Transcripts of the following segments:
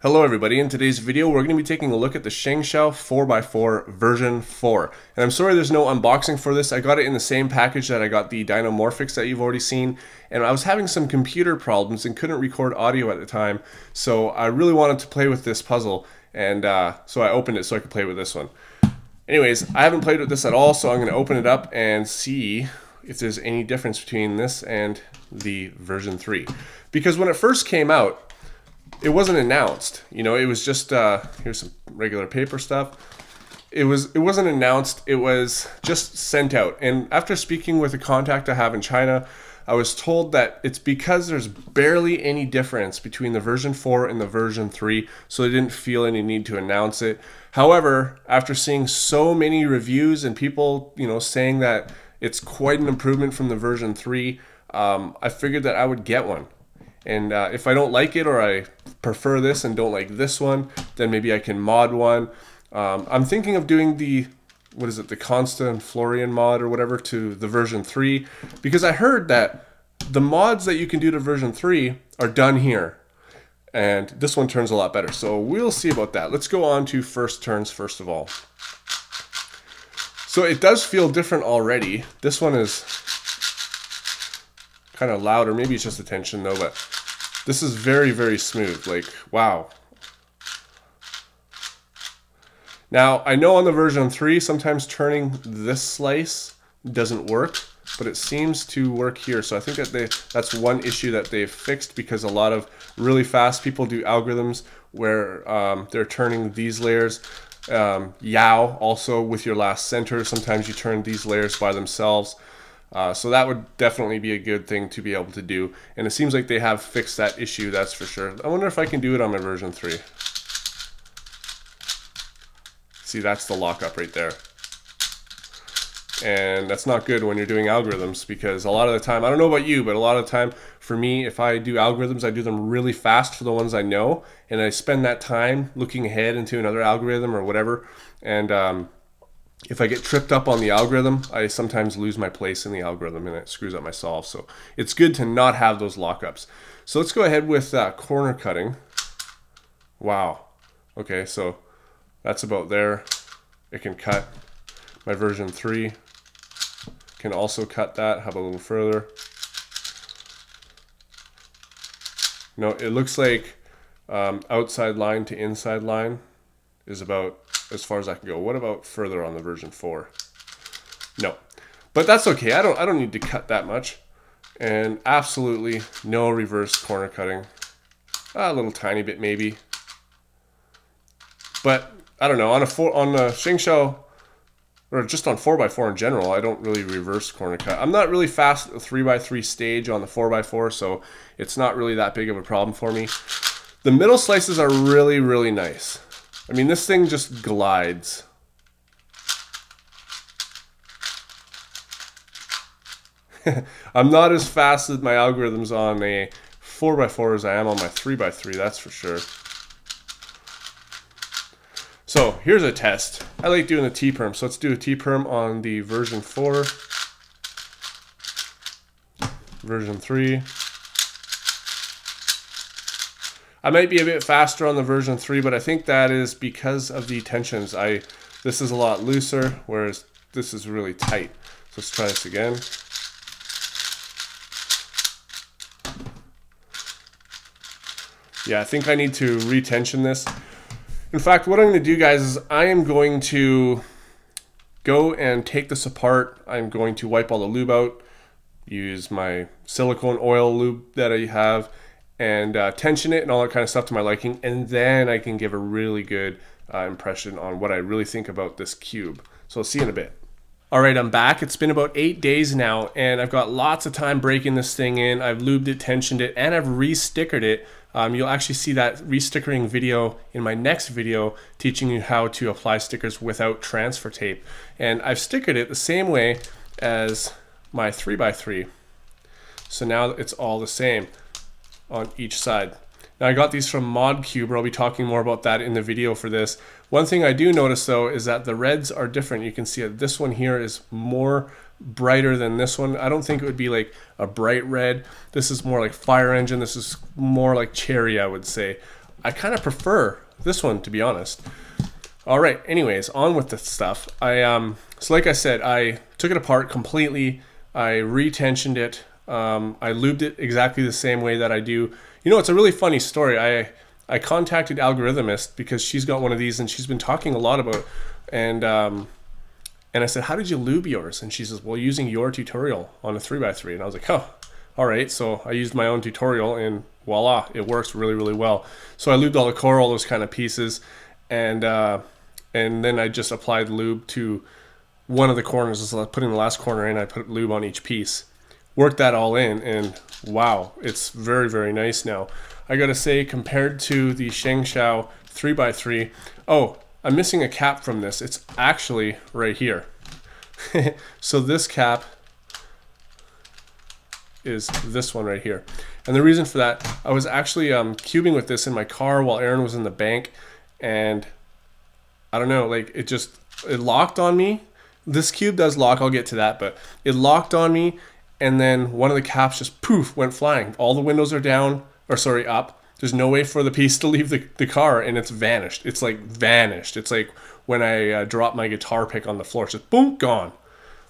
Hello everybody, in today's video we're going to be taking a look at the ShengShou 4x4 version 4. And I'm sorry there's no unboxing for this. I got it in the same package that I got the Dynamorphics that you've already seen. And I was having some computer problems and couldn't record audio at the time. So I really wanted to play with this puzzle. And so I opened it so I could play with this one. Anyways, I haven't played with this at all, so I'm going to open it up and see if there's any difference between this and the version 3. Because when it first came out, it wasn't announced, you know, it was just, here's some regular paper stuff. It wasn't announced, it was just sent out. And after speaking with a contact I have in China, I was told that it's because there's barely any difference between the version 4 and the version 3, so they didn't feel any need to announce it. However, after seeing so many reviews and people, you know, saying that it's quite an improvement from the version 3, I figured that I would get one. And if I don't like it, or I prefer this and don't like this one, then maybe I can mod one. I'm thinking of doing the, what is it, the Constant Florian mod or whatever to the version 3, because I heard that the mods that you can do to version 3 are done here. And this one turns a lot better. So we'll see about that. Let's go on to first turns first of all. So it does feel different already. This one is kind of louder. Maybe it's just the tension though, but this is very, very smooth. Like, wow. Now, I know on the version 3, sometimes turning this slice doesn't work, but it seems to work here. So I think that that's one issue that they've fixed, because a lot of really fast people do algorithms where they're turning these layers. Yao, also with your last center, sometimes you turn these layers by themselves. So that would definitely be a good thing to be able to do. And it seems like they have fixed that issue, that's for sure. I wonder if I can do it on my version 3. See, that's the lockup right there. And that's not good when you're doing algorithms, because a lot of the time, I don't know about you, but a lot of the time for me, if I do algorithms, I do them really fast for the ones I know. And I spend that time looking ahead into another algorithm or whatever. And if I get tripped up on the algorithm, I sometimes lose my place in the algorithm and it screws up my solve. So it's good to not have those lockups. So let's go ahead with corner cutting. Wow. Okay, so that's about there. It can cut. My version 3 can also cut that. How about a little further? No, it looks like outside line to inside line is about as far as I can go. What about further on the version 4? No, but that's okay. I don't need to cut that much. And absolutely no reverse corner cutting. A little tiny bit maybe. But I don't know, on the ShengShou, or just on 4x4 in general, I don't really reverse corner cut. I'm not really fast at the 3x3 stage on the 4x4, so it's not really that big of a problem for me. The middle slices are really, really nice. I mean, this thing just glides. I'm not as fast with my algorithms on a 4x4 as I am on my 3x3, that's for sure. So here's a test. I like doing the T-perm, so let's do a T-perm on the version 4, version 3. I might be a bit faster on the version 3, but I think that is because of the tensions. This is a lot looser, whereas this is really tight. So let's try this again. Yeah, I think I need to retension this. In fact, what I'm going to do, guys, is I am going to go and take this apart. I'm going to wipe all the lube out, use my silicone oil lube that I have, and tension it and all that kind of stuff to my liking, and then I can give a really good impression on what I really think about this cube. So I'll see you in a bit. Alright, I'm back. It's been about 8 days now, and I've got lots of time breaking this thing in. I've lubed it, tensioned it, and I've re-stickered it. You'll actually see that re-stickering video in my next video, teaching you how to apply stickers without transfer tape. And I've stickered it the same way as my 3x3. So now it's all the same on each side. Now I got these from ModCube, or I'll be talking more about that in the video for this. One thing I do notice though is that the reds are different. You can see that this one here is more brighter than this one. I don't think it would be like a bright red. This is more like fire engine. This is more like cherry, I would say. I kind of prefer this one, to be honest. All right, anyways, on with the stuff. So like I said, I took it apart completely. I retensioned it. I lubed it exactly the same way that I do. You know, it's a really funny story. I contacted Algorithmist because she's got one of these and she's been talking a lot about, and I said, how did you lube yours? And she says, well, using your tutorial on a 3x3. And I was like, oh, all right. So I used my own tutorial and voila, it works really, really well. So I lubed all the core, all those kind of pieces, and then I just applied lube to one of the corners. So putting the last corner in, I put lube on each piece. Worked that all in, and wow, it's very, very nice now. I gotta say, compared to the ShengShou 3x3, oh, I'm missing a cap from this. It's actually right here. So this cap is this one right here. And the reason for that, I was actually cubing with this in my car while Aaron was in the bank, and I don't know, like it locked on me. This cube does lock, I'll get to that, but it locked on me, and then one of the caps just poof, went flying. All the windows are down, or sorry, up. There's no way for the piece to leave the car, and it's vanished. It's like vanished. It's like when I drop my guitar pick on the floor, it's just boom, gone.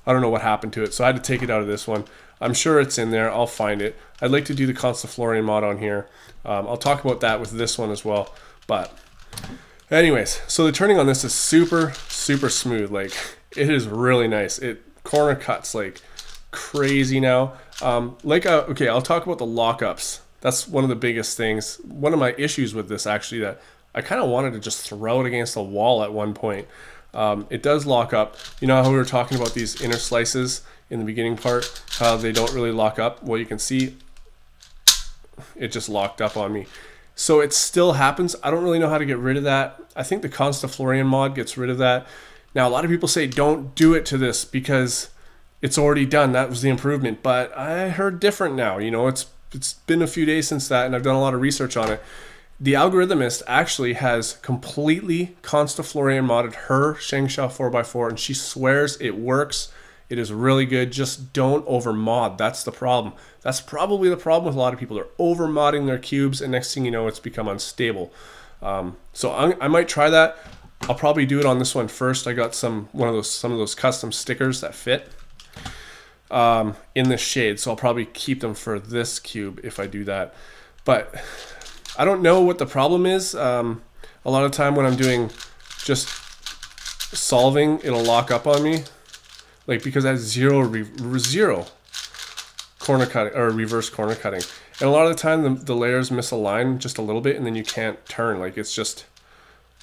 I don't know what happened to it, so I had to take it out of this one. I'm sure it's in there. I'll find it. I'd like to do the Constaflorian mod on here. I'll talk about that with this one as well. But anyways, so the turning on this is super, super smooth. Like, it is really nice. It corner cuts like crazy now. Okay, I'll talk about the lockups. That's one of the biggest things. One of my issues with this, actually, that I kind of wanted to just throw it against the wall at one point. It does lock up. You know how we were talking about these inner slices in the beginning part, how they don't really lock up? Well, you can see it just locked up on me. So it still happens. I don't really know how to get rid of that. I think the Constaflorian mod gets rid of that. Now, a lot of people say don't do it to this because it's already done. That was the improvement. But I heard different now. You know, it's been a few days since that, and I've done a lot of research on it. The Algorithmist actually has completely Constaflorian modded her ShengShou 4x4, and she swears it works. It is really good. Just don't over mod. That's the problem. That's probably the problem with a lot of people. They're over modding their cubes, and next thing you know, it's become unstable. So I might try that. I'll probably do it on this one first. I got some of those custom stickers that fit in this shade, so I'll probably keep them for this cube if I do that. But I don't know what the problem is. A lot of time when I'm doing just solving, it'll lock up on me, like because I have zero corner cutting or reverse corner cutting, and a lot of the time the layers misalign just a little bit, and then you can't turn. Like it's just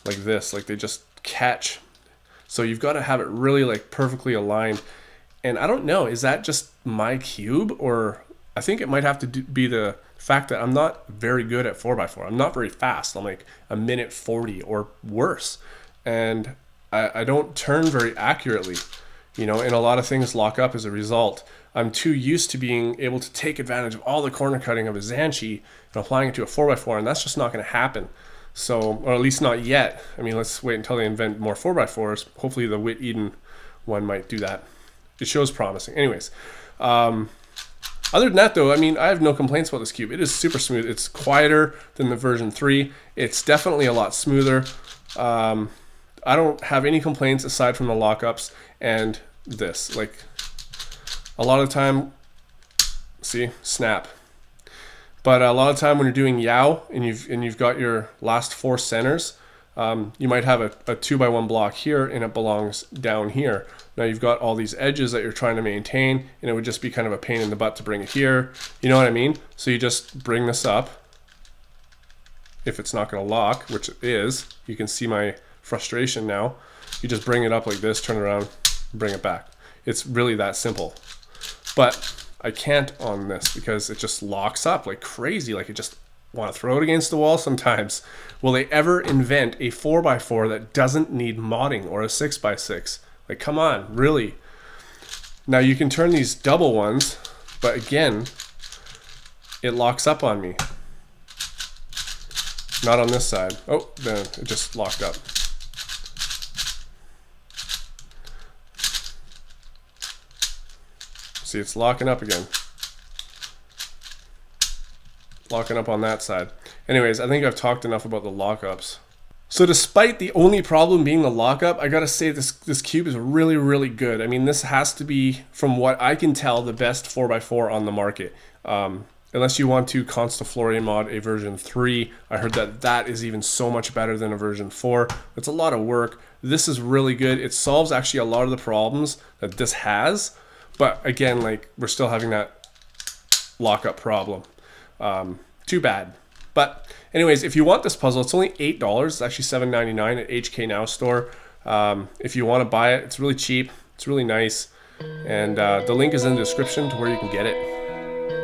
like this, like they just catch. So you've got to have it really like perfectly aligned. And I don't know, is that just my cube, or I think it might have to be the fact that I'm not very good at 4x4. I'm not very fast. I'm like a minute 40 or worse. And I don't turn very accurately, you know, and a lot of things lock up as a result. I'm too used to being able to take advantage of all the corner cutting of a Zanchi and applying it to a 4x4, and that's just not going to happen. So, or at least not yet. I mean, let's wait until they invent more 4x4s. Hopefully the Whit Eden one might do that. It shows promising. Anyways, other than that though, I mean, I have no complaints about this cube. It is super smooth. It's quieter than the version 3. It's definitely a lot smoother. I don't have any complaints aside from the lockups and this. Like a lot of the time, see, snap. But a lot of the time when you're doing Yao and you've got your last 4 centers, you might have a 2x1 block here and it belongs down here. Now you've got all these edges that you're trying to maintain, and it would just be kind of a pain in the butt to bring it here. You know what I mean? So you just bring this up. If it's not going to lock, which it is, you can see my frustration now. You just bring it up like this, turn it around, bring it back. It's really that simple. But I can't on this because it just locks up like crazy. Like I just want to throw it against the wall sometimes. Will they ever invent a 4x4 that doesn't need modding, or a 6x6? Like, come on, really? Now you can turn these double ones, but again, it locks up on me. Not on this side. Oh, then it just locked up. See, it's locking up again. Locking up on that side. Anyways, I think I've talked enough about the lockups. So despite the only problem being the lockup, I gotta say this cube is really, really good. I mean, this has to be, from what I can tell, the best 4x4 on the market. Unless you want to Constaflorian mod a version 3. I heard that that is even so much better than a version 4. It's a lot of work. This is really good. It solves actually a lot of the problems that this has. But again, like, we're still having that lockup problem. Too bad. But anyways, if you want this puzzle, it's only $8. It's actually $7.99 at HK Now store. If you want to buy it, it's really cheap. It's really nice. And the link is in the description to where you can get it.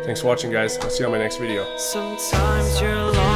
Thanks for watching, guys. I'll see you on my next video. Sometimes you're lost.